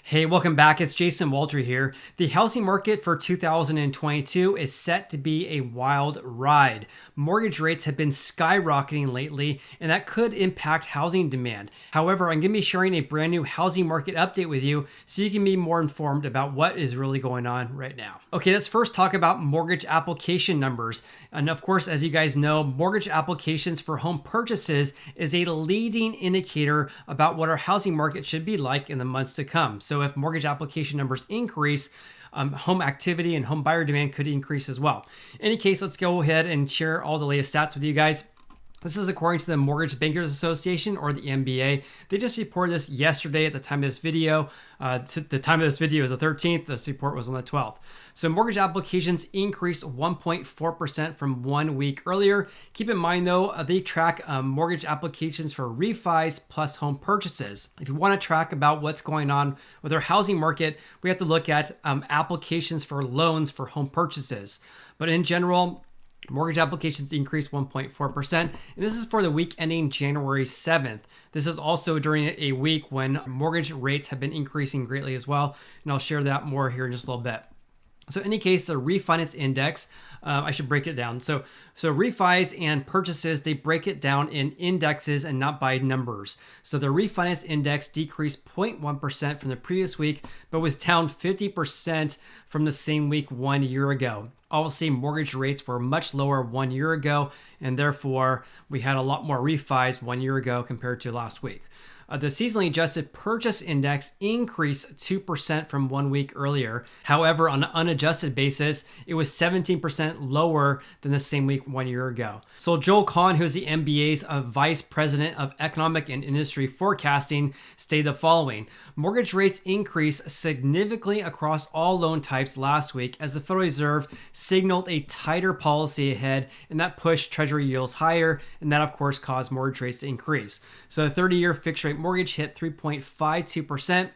Hey, welcome back. It's JWalter here. The housing market for 2022 is set to be a wild ride. Mortgage rates have been skyrocketing lately, and that could impact housing demand. However, I'm going to be sharing a brand new housing market update with you so you can be more informed about what is really going on right now. Okay, let's first talk about mortgage application numbers. And of course, as you guys know, mortgage applications for home purchases is a leading indicator about what our housing market should be like in the months to come. So if mortgage application numbers increase, home activity and home buyer demand could increase as well. In any case, let's go ahead and share all the latest stats with you guys. This is according to the Mortgage Bankers Association, or the MBA. They just reported this yesterday at the time of this video. The time of this video is the 13th. This report was on the 12th. So mortgage applications increased 1.4% from 1 week earlier. Keep in mind though, they track mortgage applications for refis plus home purchases. If you want to track about what's going on with our housing market, we have to look at applications for loans for home purchases. But in general, mortgage applications increased 1.4%, and this is for the week ending January 7th. This is also during a week when mortgage rates have been increasing greatly as well, and I'll share that more here in just a little bit. So in any case, the refinance index, I should break it down. So refis and purchases, they break it down in indexes and not by numbers. So the refinance index decreased 0.1% from the previous week, but was down 50% from the same week 1 year ago. Obviously, mortgage rates were much lower 1 year ago, and therefore we had a lot more refis 1 year ago compared to last week. The seasonally adjusted purchase index increased 2% from 1 week earlier. However, on an unadjusted basis, it was 17% lower than the same week 1 year ago. So Joel Kahn, who's the MBA's Vice President of Economic and Industry Forecasting, stated the following: mortgage rates increased significantly across all loan types last week as the Federal Reserve signaled a tighter policy ahead, and that pushed Treasury yields higher, and that of course caused mortgage rates to increase. So the 30-year fixed rate mortgage hit 3.52%,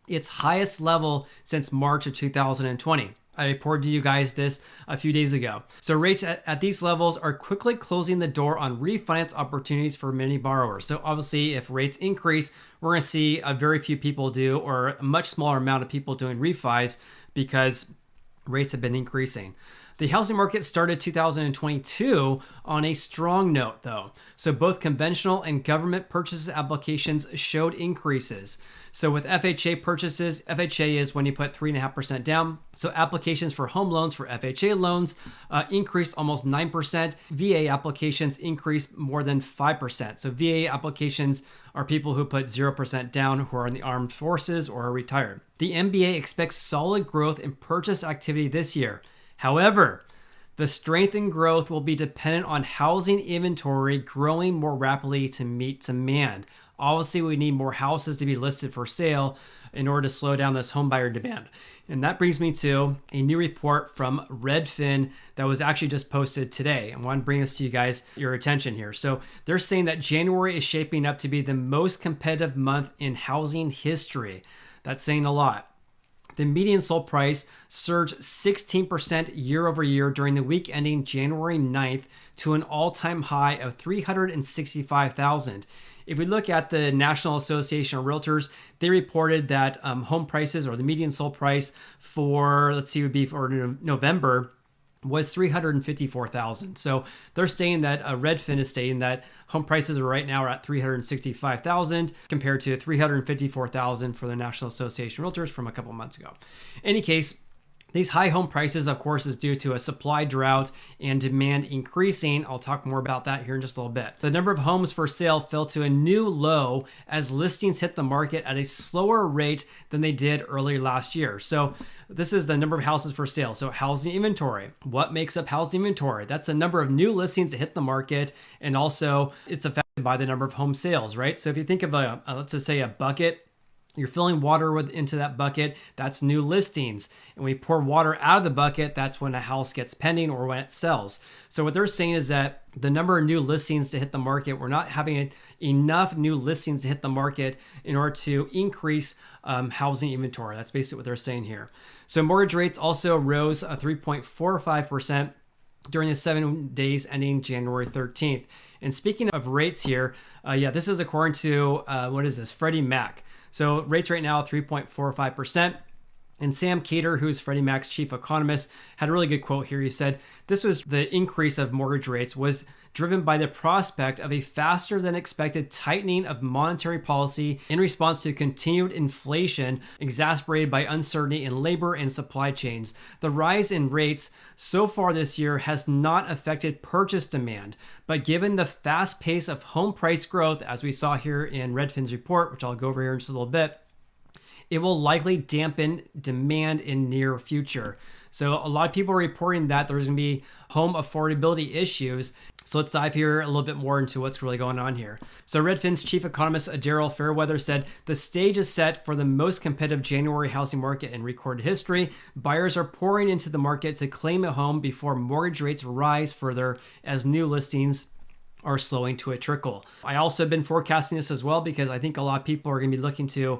its highest level since March of 2020. I reported to you guys this a few days ago. So rates at these levels are quickly closing the door on refinance opportunities for many borrowers. So obviously, if rates increase, we're going to see a very few people do, or a much smaller amount of people doing refis because rates have been increasing. The housing market started 2022 on a strong note, though. So both conventional and government purchase applications showed increases. So with FHA purchases, FHA is when you put 3.5% down. So applications for home loans for FHA loans increased almost 9%. VA applications increased more than 5%. So VA applications are people who put 0% down, who are in the armed forces or are retired. The MBA expects solid growth in purchase activity this year. However, the strength in growth will be dependent on housing inventory growing more rapidly to meet demand. Obviously, we need more houses to be listed for sale in order to slow down this homebuyer demand. And that brings me to a new report from Redfin that was actually just posted today. I want to bring this to you guys, your attention here. So they're saying that January is shaping up to be the most competitive month in housing history. That's saying a lot. The median sold price surged 16% year over year during the week ending January 9th to an all-time high of $365,000. If we look at the National Association of Realtors, they reported that home prices, or the median sold price for, would be for November, was $354,000. So they're saying that Redfin is stating that home prices right now are at $365,000 compared to $354,000 for the National Association of Realtors from a couple months ago. In any case, these high home prices, of course, is due to a supply drought and demand increasing. I'll talk more about that here in just a little bit. The number of homes for sale fell to a new low as listings hit the market at a slower rate than they did earlier last year. So this is the number of houses for sale. So housing inventory. What makes up housing inventory? That's the number of new listings that hit the market, and also it's affected by the number of home sales, right? So if you think of let's just say a bucket, you're filling water into that bucket, that's new listings. And when you pour water out of the bucket, that's when a house gets pending or when it sells. So what they're saying is that the number of new listings to hit the market, we're not having enough new listings to hit the market in order to increase housing inventory. That's basically what they're saying here. So mortgage rates also rose 3.45% during the 7 days ending January 13th. And speaking of rates here, this is according to, Freddie Mac. So rates right now 3.45%. And Sam Cater, who's Freddie Mac's chief economist, had a really good quote here. He said, this was the increase of mortgage rates was driven by the prospect of a faster than expected tightening of monetary policy in response to continued inflation exacerbated by uncertainty in labor and supply chains. The rise in rates so far this year has not affected purchase demand, but given the fast pace of home price growth, as we saw here in Redfin's report, which I'll go over here in just a little bit, it will likely dampen demand in near future. So a lot of people are reporting that there's going to be home affordability issues. So let's dive here a little bit more into what's really going on here. So Redfin's chief economist, Daryl Fairweather, said the stage is set for the most competitive January housing market in recorded history. Buyers are pouring into the market to claim a home before mortgage rates rise further as new listings are slowing to a trickle. I also have been forecasting this as well because I think a lot of people are going to be looking to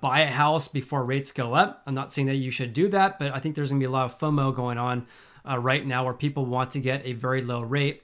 buy a house before rates go up. I'm not saying that you should do that, but I think there's going to be a lot of FOMO going on right now where people want to get a very low rate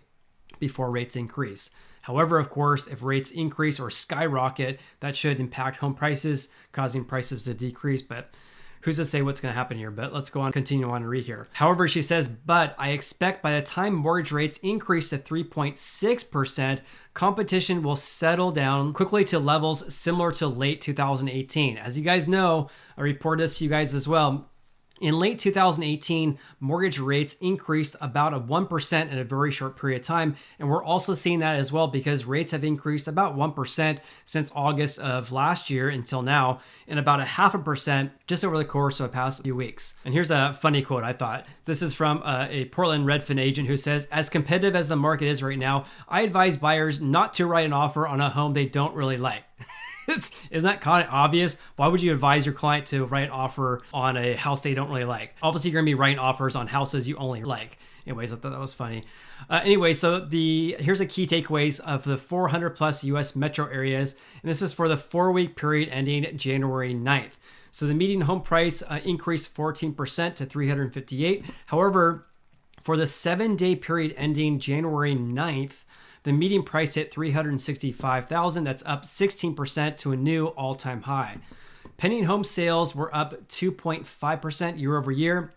before rates increase. However, of course, if rates increase or skyrocket, that should impact home prices, causing prices to decrease. But who's to say what's going to happen here? But let's go on, continue on and read here. However, she says, but I expect by the time mortgage rates increase to 3.6%, competition will settle down quickly to levels similar to late 2018. As you guys know, I reported this to you guys as well. In late 2018, mortgage rates increased about 1% in a very short period of time. And we're also seeing that as well because rates have increased about 1% since August of last year until now, and about 0.5% just over the course of the past few weeks. And here's a funny quote I thought. This is from a Portland Redfin agent who says, as competitive as the market is right now, I advise buyers not to write an offer on a home they don't really like. Isn't that kind of obvious? Why would you advise your client to write an offer on a house they don't really like? Obviously, you're going to be writing offers on houses you only like. Anyways, I thought that was funny. So here's a key takeaways of the 400 plus U.S. metro areas. And this is for the 4-week period ending January 9th. So the median home price increased 14% to $358. However, for the 7-day period ending January 9th, the median price hit $365,000. That's up 16% to a new all-time high. Pending home sales were up 2.5% year over year.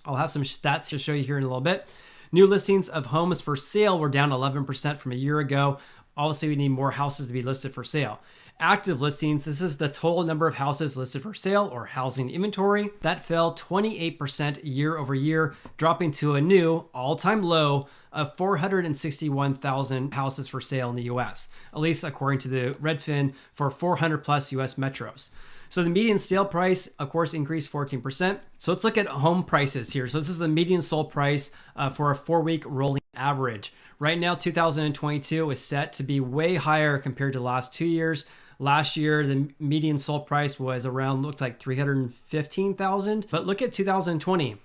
I'll have some stats to show you here in a little bit. New listings of homes for sale were down 11% from a year ago. Obviously, we need more houses to be listed for sale. Active listings, this is the total number of houses listed for sale or housing inventory. That fell 28% year over year, dropping to a new all-time low of 461,000 houses for sale in the US, at least according to the Redfin for 400 plus US metros. So the median sale price, of course, increased 14%. So let's look at home prices here. So this is the median sold price for a 4-week rolling average. Right now, 2022 is set to be way higher compared to the last 2 years. Last year, the median sold price was around, looks like 315,000. But look at 2020. It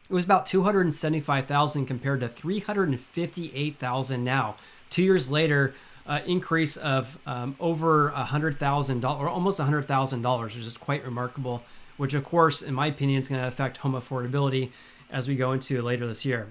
was about 275,000 compared to 358,000 now. 2 years later, increase of over $100,000 or almost $100,000, which is quite remarkable, which of course, in my opinion, is going to affect home affordability as we go into later this year.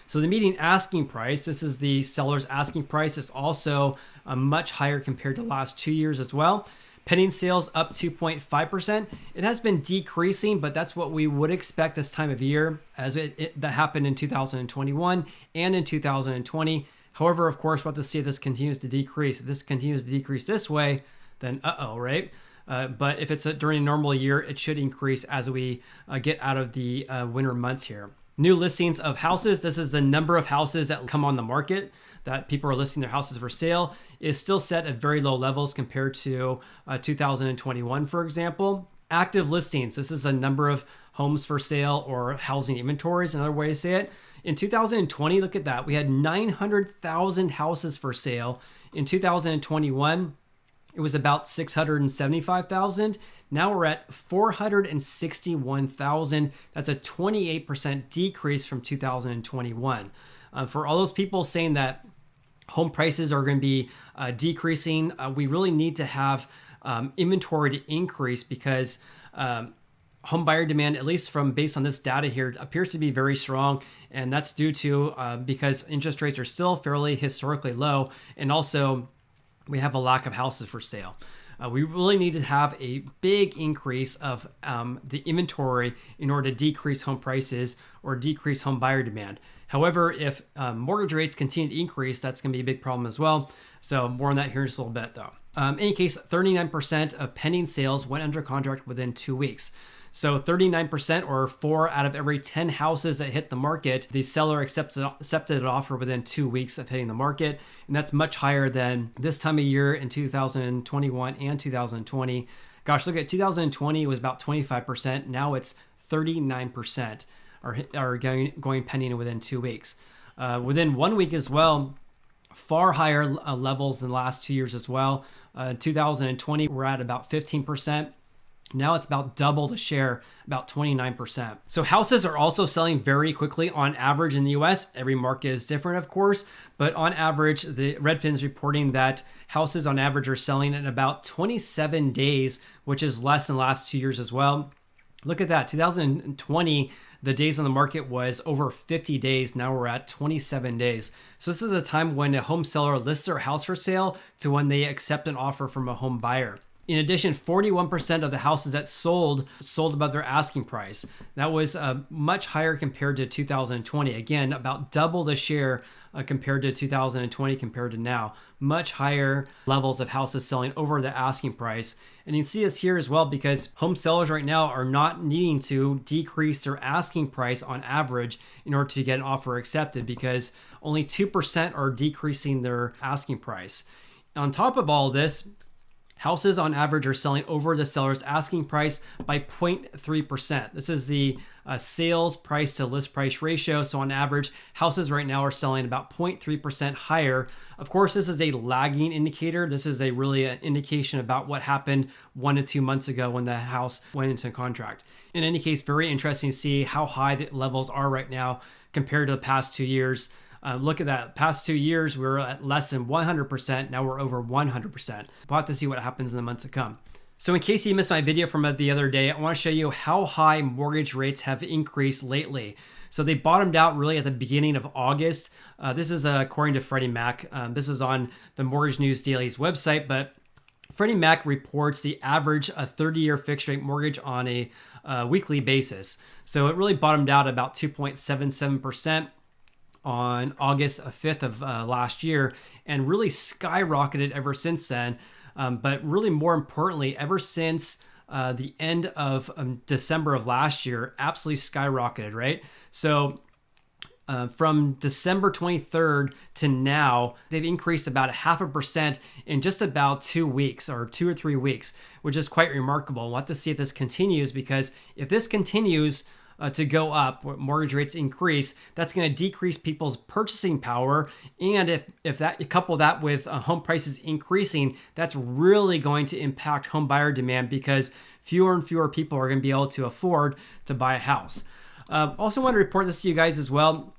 So the median asking price, this is the seller's asking price, is also much higher compared to the last 2 years as well. Pending sales up 2.5%. It has been decreasing, but that's what we would expect this time of year, as that happened in 2021 and in 2020. However, of course, we'll have to see if this continues to decrease. If this continues to decrease this way, then right? But if it's during a normal year, it should increase as we get out of the winter months here. New listings of houses. This is the number of houses that come on the market that people are listing their houses for sale, is still set at very low levels compared to 2021, for example. Active listings. This is the number of homes for sale or housing inventories, another way to say it. In 2020, look at that. We had 900,000 houses for sale. In 2021, it was about 675,000. Now we're at 461,000. That's a 28% decrease from 2021. For all those people saying that home prices are going to be decreasing, we really need to have inventory to increase because home buyer demand, at least from based on this data here, appears to be very strong. And that's due to because interest rates are still fairly historically low. And also we have a lack of houses for sale. We really need to have a big increase of the inventory in order to decrease home prices or decrease home buyer demand. However, if mortgage rates continue to increase, that's going to be a big problem as well. So more on that here in just a little bit though. In any case, 39% of pending sales went under contract within 2 weeks. So 39%, or 4 out of every 10 houses that hit the market, the seller accepted an offer within 2 weeks of hitting the market. And that's much higher than this time of year in 2021 and 2020. Gosh, look at 2020, it was about 25%. Now it's 39% are going pending within 2 weeks. Within 1 week as well, far higher levels than the last 2 years as well. 2020, we're at about 15%. Now it's about double the share, about 29%. So houses are also selling very quickly on average in the US. Every market is different, of course, but on average, the Redfin is reporting that houses on average are selling in about 27 days, which is less than the last 2 years as well. Look at that. 2020, the days on the market was over 50 days. Now we're at 27 days. So this is a time when a home seller lists their house for sale to when they accept an offer from a home buyer. In addition, 41% of the houses that sold above their asking price. That was much higher compared to 2020. Again, about double the share compared to 2020 compared to now. Much higher levels of houses selling over the asking price. And you can see this here as well because home sellers right now are not needing to decrease their asking price on average in order to get an offer accepted because only 2% are decreasing their asking price. On top of all this, houses on average are selling over the seller's asking price by 0.3%. This is the sales price to list price ratio. So on average, houses right now are selling about 0.3% higher. Of course, this is a lagging indicator. This is really an indication about what happened 1 to 2 months ago when the house went into contract. In any case, very interesting to see how high the levels are right now compared to the past 2 years. Look at that. Past 2 years, we were at less than 100%. Now we're over 100%. We'll have to see what happens in the months to come. So in case you missed my video from the other day, I want to show you how high mortgage rates have increased lately. So they bottomed out really at the beginning of August. This is according to Freddie Mac. This is on the Mortgage News Daily's website, but Freddie Mac reports the average 30-year fixed rate mortgage on a weekly basis. So it really bottomed out about 2.77%. on August 5th of last year and really skyrocketed ever since then. But really more importantly, ever since the end of December of last year, absolutely skyrocketed, right? So from December 23rd to now, they've increased about 0.5% in just about 2 weeks or 2 or 3 weeks, which is quite remarkable. We'll have to see if this continues because if this continues, to go up, mortgage rates increase, that's going to decrease people's purchasing power. And if that you couple that with home prices increasing, that's really going to impact home buyer demand because fewer and fewer people are going to be able to afford to buy a house. Also want to report this to you guys as well.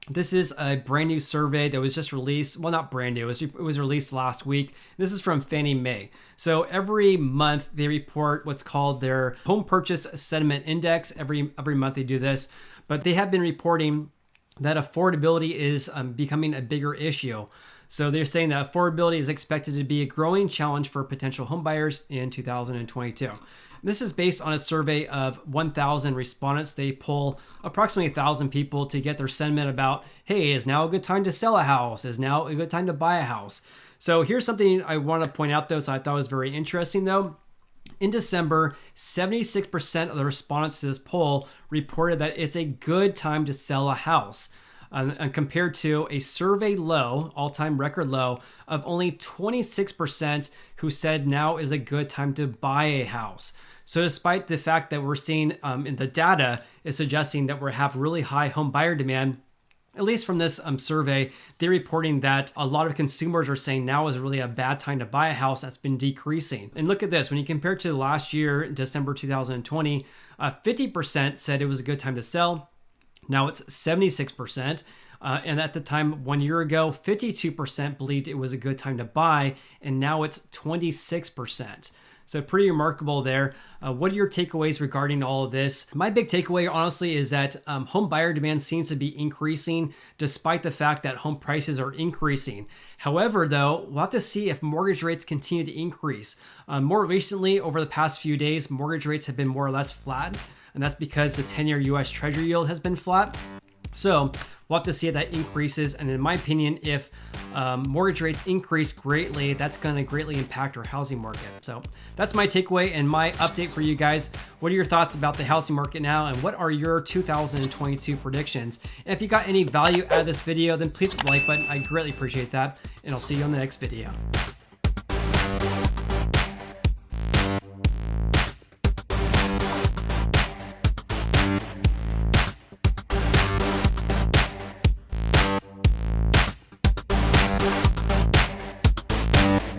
This is a brand new survey that was just released. Well, not brand new. It was released last week. This is from Fannie Mae. So every month they report what's called their home purchase sentiment index. Every month they do this, but they have been reporting that affordability is becoming a bigger issue. So they're saying that affordability is expected to be a growing challenge for potential home buyers in 2022. This is based on a survey of 1,000 respondents. They poll approximately 1,000 people to get their sentiment about, hey, is now a good time to sell a house? Is now a good time to buy a house? So here's something I want to point out though, so I thought was very interesting though. In December, 76% of the respondents to this poll reported that it's a good time to sell a house. And compared to a survey low, all-time record low, of only 26% who said now is a good time to buy a house. So despite the fact that we're seeing in the data is suggesting that we have really high home buyer demand, at least from this survey, they're reporting that a lot of consumers are saying now is really a bad time to buy a house. That's been decreasing. And look at this, when you compare it to last year, December 2020, 50% said it was a good time to sell. Now it's 76%. And at the time 1 year ago, 52% believed it was a good time to buy. And now it's 26%. So pretty remarkable there. What are your takeaways regarding all of this? My big takeaway, honestly, is that home buyer demand seems to be increasing despite the fact that home prices are increasing. However, though, we'll have to see if mortgage rates continue to increase. More recently, over the past few days, mortgage rates have been more or less flat, and that's because the 10-year US Treasury yield has been flat. So we'll have to see if that increases. And in my opinion, if mortgage rates increase greatly, that's going to greatly impact our housing market. So that's my takeaway and my update for you guys. What are your thoughts about the housing market now? And what are your 2022 predictions? And if you got any value out of this video, then please hit the like button. I greatly appreciate that. And I'll see you on the next video.